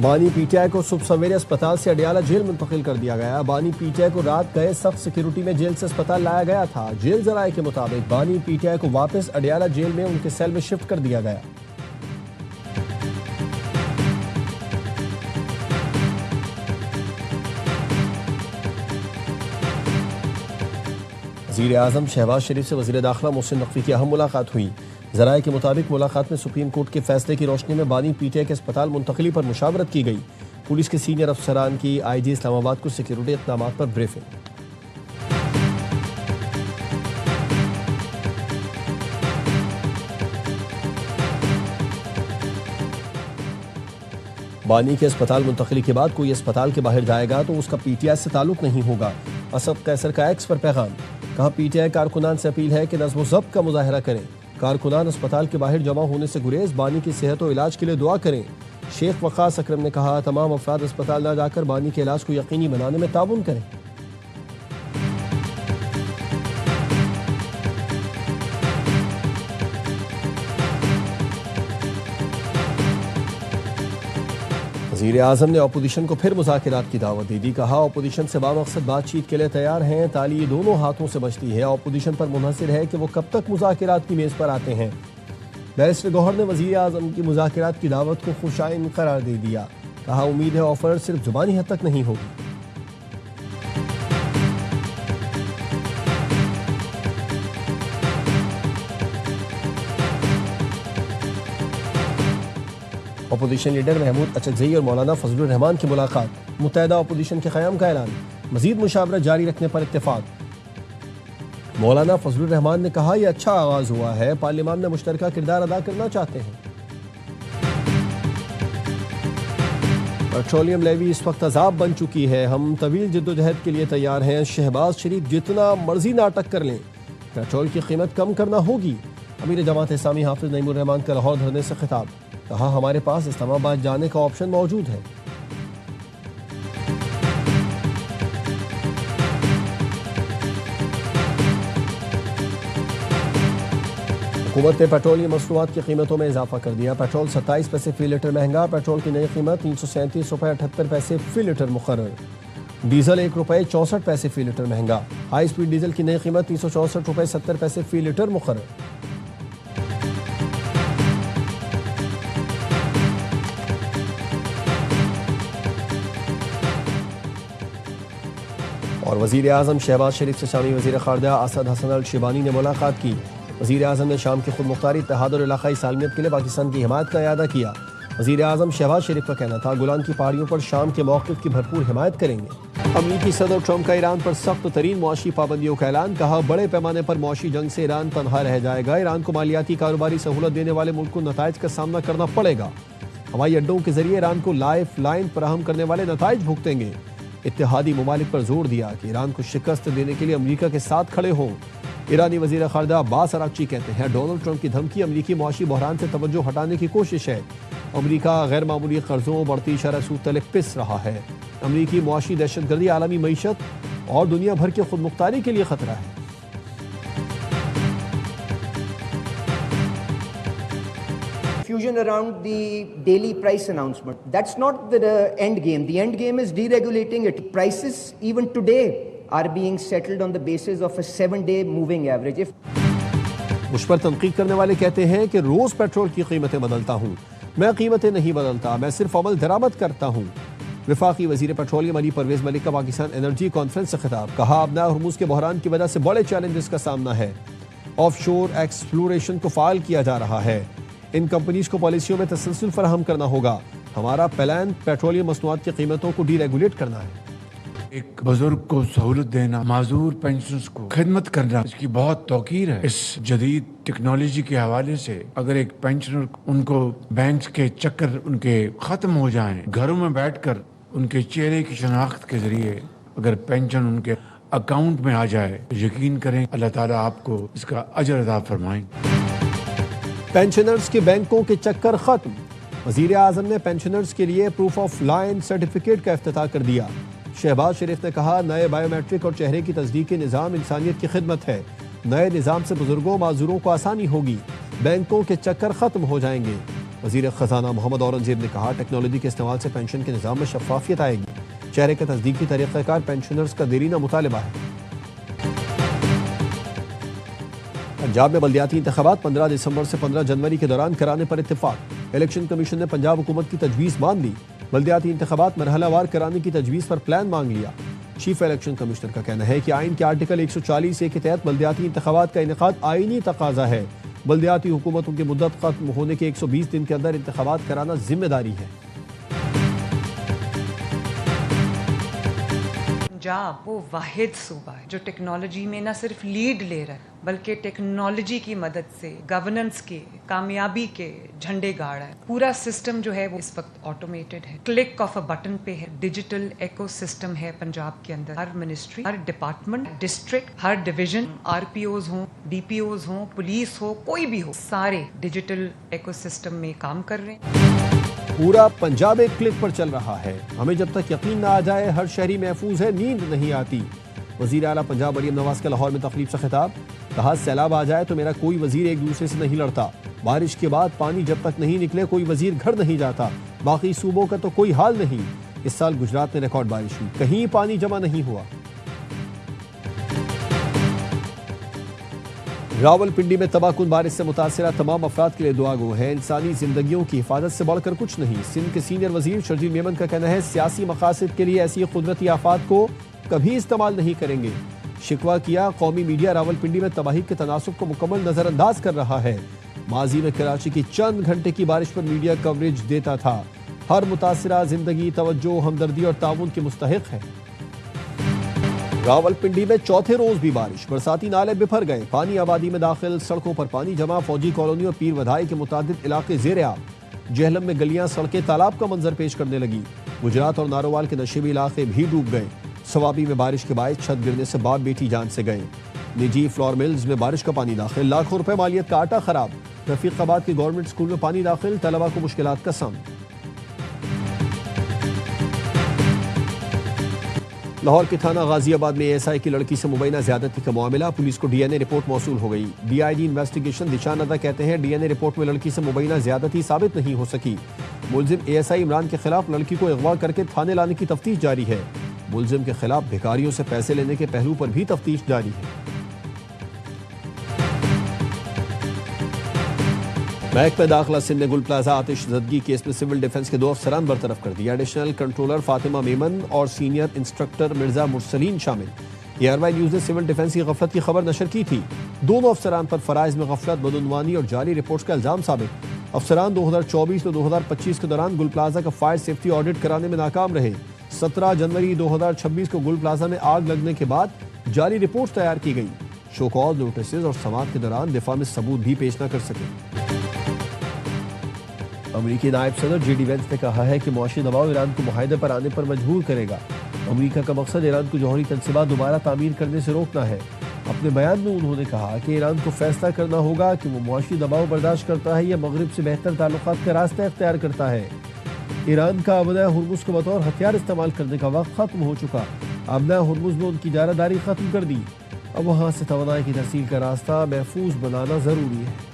बानी पीटीआई को सुबह सवेरे अस्पताल से अडियाला जेल मुंतकिल कर दिया गया। बानी पीटीआई को रात गए सख्त सिक्योरिटी में जेल से अस्पताल लाया गया था। जेल जराये के मुताबिक बानी पीटीआई को वापस अडियाला जेल में उनके सेल में शिफ्ट कर दिया गया। वज़ीर आज़म शहबाज शरीफ से वज़ीर दाखिला मोहसिन नकवी की अहम मुलाकात हुई। ज़राए के मुताबिक मुलाकात में सुप्रीम कोर्ट के फैसले की रोशनी में बानी पीटीआई के अस्पताल मुंतकली पर मुशावरत की गई। पुलिस के सीनियर अफसरान की आईजी इस्लामाबाद को सिक्योरिटी इक़दामात पर ब्रीफिंग। बानी के अस्पताल मुंतकली के बाद कोई अस्पताल के बाहर जाएगा तो उसका पीटीआई से ताल्लुक नहीं होगा। असद कैसर का एक्स पर पैगाम, कहा पीटीआई कारकुनान से अपील है कि नज़्म व ज़ब्त का मुजाहरा करें। कारकुनान अस्पताल के बाहर जमा होने से गुरेज, बानी की सेहत और इलाज के लिए दुआ करें। शेख वक़ास अकरम ने कहा तमाम अफराद अस्पताल न जाकर बानी के इलाज को यकीनी बनाने में ताउन करें। वज़ीर आज़म ने अपोजिशन को फिर मुज़ाकरात की दावत दी। कहा अपोजिशन से बामकसद बातचीत के लिए तैयार हैं। ताली दोनों हाथों से बचती है। अपोजिशन पर मुनहसर है कि वो कब तक मुज़ाकरात की मेज़ पर आते हैं। बैरिस्टर गौहर ने वज़ीर आज़म की मुज़ाकरात की दावत को खुशाइन करार दे दिया। कहा उम्मीद है ऑफर सिर्फ ज़ुबानी हद तक नहीं होगी। अपोजिशन लीडर महमूद अचकज़ई और मौलाना फजलुर रहमान की मुलाकात। मुत्तहिदा अपोजिशन के क़याम का ऐलान। मज़ीद मुशावरत जारी रखने पर इत्तेफाक। मौलाना फजलुर रहमान ने कहा यह अच्छा आगाज़ हुआ है। पार्लियामान में मुश्तरका किरदार अदा करना चाहते हैं। पेट्रोलियम लेवी इस वक्त अज़ाब बन चुकी है। हम तवील जद्दोजहद के लिए तैयार हैं। शहबाज शरीफ जितना मर्जी नाटक कर लें, पेट्रोल की कीमत कम करना होगी। अमीर जमात इस्लामी हाफिज नईमुर रहमान का लाहौर धरने से खिताब। कहा हमारे पास इस्लामाबाद जाने का ऑप्शन मौजूद है। हुकूमत ने पेट्रोलियम मसनूआत की कीमतों में इजाफा कर दिया। पेट्रोल 27 पैसे फी लीटर महंगा। पेट्रोल की नई कीमत 337 रुपये 78 पैसे फी लीटर मुकर्रर। डीजल 1 रुपये 64 पैसे फी लीटर महंगा। हाई स्पीड डीजल की नई कीमत 364 रुपये 70 पैसे फी लीटर मुकर्रर। और वज़ीर आज़म शहबाज शरीफ से शामी वज़ीर ख़ारजा असद हसन अल शिबानी ने मुलाकात की। वज़ीर आज़म ने शाम की खुद मुख्तारी, इत्तेहाद और इलाक़ाई सालमियत के लिए पाकिस्तान की हिमायत का इयादा किया। वज़ीर आज़म शहबाज शरीफ का कहना था गोलान की पहाड़ियों पर शाम के मौक़िफ़ की भरपूर हिमायत करेंगे। अमरीकी सदर ट्रंप का ईरान पर सख्त तरीन मुआशी पाबंदियों का ऐलान। कहा बड़े पैमाने पर मुआशी जंग से ईरान तनहा रह जाएगा। ईरान को मालियाती कारोबारी सहूलत देने वाले मुल्क को नताइज का सामना करना पड़ेगा। हवाई अड्डों के जरिए ईरान को लाइफ लाइन फराहम करने वाले नताइज भुगतेंगे। इत्तेहादी ममालिक पर जोर दिया कि ईरान को शिकस्त देने के लिए अमरीका के साथ खड़े हों। ईरानी वज़ीर ख़ारजा अब्बास अराग़ची कहते हैं डोनाल्ड ट्रंप की धमकी अमरीकी मुआशी बहरान से तवज्जो हटाने की कोशिश है। अमरीका गैर मामूली कर्जों, बढ़ती शरह सूद तले पिस रहा है। अमरीकी मुआशी दहशतगर्दी आलमी मईशत और दुनिया भर की खुद मुख्तारी के लिए खतरा है। Confusion around the daily price announcement. That's not the end game. The end game is deregulating it. Prices even today are being settled on the basis of a 7-day moving average. मुझ पर तनकीद करने वाले कहते हैं कि रोज petrol की कीमतें बदलता हूँ। मैं कीमतें नहीं बदलता, मैं सिर्फ अमल दरामद करता हूँ। वफाकी वजीर पेट्रोलियम अली परवेज मलिक का पाकिस्तान एनर्जी कॉन्फ्रेंस से खिताब। कहा अब हुर्मुज के बहरान की वजह से बड़े चैलेंजेस का सामना है। ऑफशोर एक्सप्लोरेशन को फाल किया जा रहा है। इन कंपनीज को पॉलिसियों में तसलसल फराहम करना होगा। हमारा प्लान पेट्रोलियम मसनूआत की कीमतों को डीरेगुलेट करना है। एक बुजुर्ग को सहूलत देना, माजूर पेंशनर्स को खिदमत करना, इसकी बहुत तौकीर है। इस जदीद टेक्नोलॉजी के हवाले से अगर एक पेंशनर उनको बैंक के चक्कर उनके खत्म हो जाएं, घरों में बैठकर उनके चेहरे की शनाख्त के जरिए अगर पेंशन उनके अकाउंट में आ जाए, यकीन करें अल्लाह ताला आपको इसका अजर अता फरमाएंगे। पेंशनर्स के बैंकों के चक्कर खत्म। वज़ीर आज़म ने पेंशनर्स के लिए प्रूफ ऑफ लाइन सर्टिफिकेट का इफ्तिताह कर दिया। शहबाज शरीफ ने कहा नए बायोमेट्रिक और चेहरे की तस्दीक निज़ाम इंसानियत की खिदमत है। नए निज़ाम से बुजुर्गों माजूरों को आसानी होगी। बैंकों के चक्कर खत्म हो जाएंगे। वज़ीर ख़जाना मोहम्मद औरंगज़ेब ने कहा, टेक्नोलॉजी के इस्तेमाल से पेंशन के निज़ाम में शफाफियत आएगी। चेहरे के तस्दीकी तरीक़ाकार पेंशनर्स का देरीना मुतालबा है। पंजाब में बल्दियाती इंतखाबात 15 दिसंबर से 15 जनवरी के दौरान कराने पर इत्तेफाक। इलेक्शन कमीशन ने पंजाब हुकूमत की तजवीज़ मान ली। बल्दियाती इंतखाबात मरहलावार कराने की तजवीज़ पर प्लान मांग लिया। चीफ इलेक्शन कमिश्नर का कहना है कि आइन के आर्टिकल 140A के तहत बल्दियाती इंतखाबात का इनेकाद आइनी तकाजा है। बल्दियाती हुकूमतों की मुद्दत खत्म होने के 120 दिन के अंदर इंतखाबात कराना जिम्मेदारी है। पंजाब वो वाहिद सूबा है जो टेक्नोलॉजी में न सिर्फ लीड ले रहा है बल्कि टेक्नोलॉजी की मदद से गवर्नेंस के कामयाबी के झंडे गाड़ रहा है। पूरा सिस्टम जो है वो इस वक्त ऑटोमेटेड है, क्लिक ऑफ अ बटन पे है। डिजिटल इकोसिस्टम है पंजाब के अंदर। हर मिनिस्ट्री, हर डिपार्टमेंट, डिस्ट्रिक्ट, हर डिवीजन, RPOs हों, DPOs हों, पुलिस हो, कोई भी हो, सारे डिजिटल इकोसिस्टम में काम कर रहे हैं। पूरा पंजाब एक क्लिक पर चल रहा है। हमें जब तक यकीन ना आ जाए हर शहरी महफूज है, नींद नहीं आती। वज़ीर आला पंजाब मरियम नवाज का लाहौर में तकरीब से खिताब। कहा, सैलाब आ जाए तो मेरा कोई वजीर एक दूसरे से नहीं लड़ता। बारिश के बाद पानी जब तक नहीं निकले कोई वजीर घर नहीं जाता। बाकी सूबों का तो कोई हाल नहीं। इस साल गुजरात में रिकॉर्ड बारिश हुई, कहीं पानी जमा नहीं हुआ। रावलपिंडी में तबाहकुन बारिश से मुतासिरा तमाम अफराद के लिए दुआ गो है। इंसानी जिंदगियों की हिफाजत से बढ़कर कुछ नहीं। सिंध के सीनियर वजीर शर्जील मेमन का कहना है, सियासी मकासद के लिए ऐसी कुदरती आफात को कभी इस्तेमाल नहीं करेंगे। शिकवा किया, कौमी मीडिया रावलपिंडी में तबाही के तनासुब को मुकम्मल नजरअंदाज कर रहा है। माजी में कराची की चंद घंटे की बारिश पर मीडिया कवरेज देता था। हर मुतासिरा जिंदगी तवज्जो, हमदर्दी और ताउन के मुस्तहिक है। रावलपिंडी में चौथे रोज भी बारिश, बरसाती नाले बिफर गए, पानी आबादी में दाखिल, सड़कों पर पानी जमा। फौजी कॉलोनी और पीर वधाई के मुतादिद इलाके ज़ेर आब। जेहलम में गलियां सड़कें तालाब का मंजर पेश करने लगी। गुजरात और नारोवाल के नशीबी इलाके भी डूब गए। सवाबी में बारिश के बायस छत गिरने से बाप बेटी जान से गए। निजी फ्लोर मिल्स में बारिश का पानी दाखिल, लाखों रुपए मालियत का आटा खराब। रफीकाबाद के गवर्नमेंट स्कूल में पानी दाखिल, तलबा को मुश्किलात का सामना। लाहौर के थाना गाजियाबाद में ASI की लड़की से मुबैना ज्यादती का मामला, पुलिस को DNA रिपोर्ट मौसूल हो गई। DIG इन्वेस्टिगेशन दिशा नदा कहते हैं, DNA रिपोर्ट में लड़की से मुबैना ज्यादती साबित नहीं हो सकी। मुलजिम ASI इमरान के खिलाफ लड़की को अगवा करके थाने लाने की तफ्तीश जारी है। मुलजिम के खिलाफ भिखारियों से पैसे लेने के पहलू पर भी तफ्तीश जारी है। महकमा दाखिला सिंध ने गुल प्लाजा आतिशज़दगी केस में सिविल डिफेंस के 2 अफसरान बरतरफ कर दिया। एडिशनल कंट्रोलर फातिमा मेमन और सीनियर इंस्ट्रक्टर मिर्जा मुरसलीन शामिल। ARY न्यूज़ ने सिविल डिफेंस की गफलत की खबर नशर की थी। दोनों अफसरान पर फराइज में गफलत, बदउनवानी और जाली रिपोर्ट्स का इल्जाम साबित। अफसरान 2024 और 2025 के दौरान गुल प्लाजा का फायर सेफ्टी ऑडिट कराने में नाकाम रहे। 17 जनवरी 2026 को गुल प्लाजा में आग लगने के बाद जाली रिपोर्ट तैयार की गई। शो कॉज नोटिस और समाअत के दौरान दिफा में सबूत भी पेश न कर सके। अमरीकी नायब सदर JD वेंस ने कहा है कि मुआशी दबाव ईरान को मुआहदे पर आने पर मजबूर करेगा। अमरीका का मकसद ईरान को जौहरी तनसीबा दोबारा तामीर करने से रोकना है। अपने बयान में उन्होंने कहा कि ईरान को फैसला करना होगा कि वो मुआशी दबाव बर्दाश्त करता है या मगरिब से बेहतर ताल्लुकात का रास्ता इख्तियार करता है। ईरान का अबना हुर्मुज़ को बतौर हथियार इस्तेमाल करने का वक्त खत्म हो चुका। अबना हुर्मुज़ में उनकी जारादारी खत्म कर दी। अब वहाँ से तवानाई की तरसील का रास्ता महफूज बनाना जरूरी है।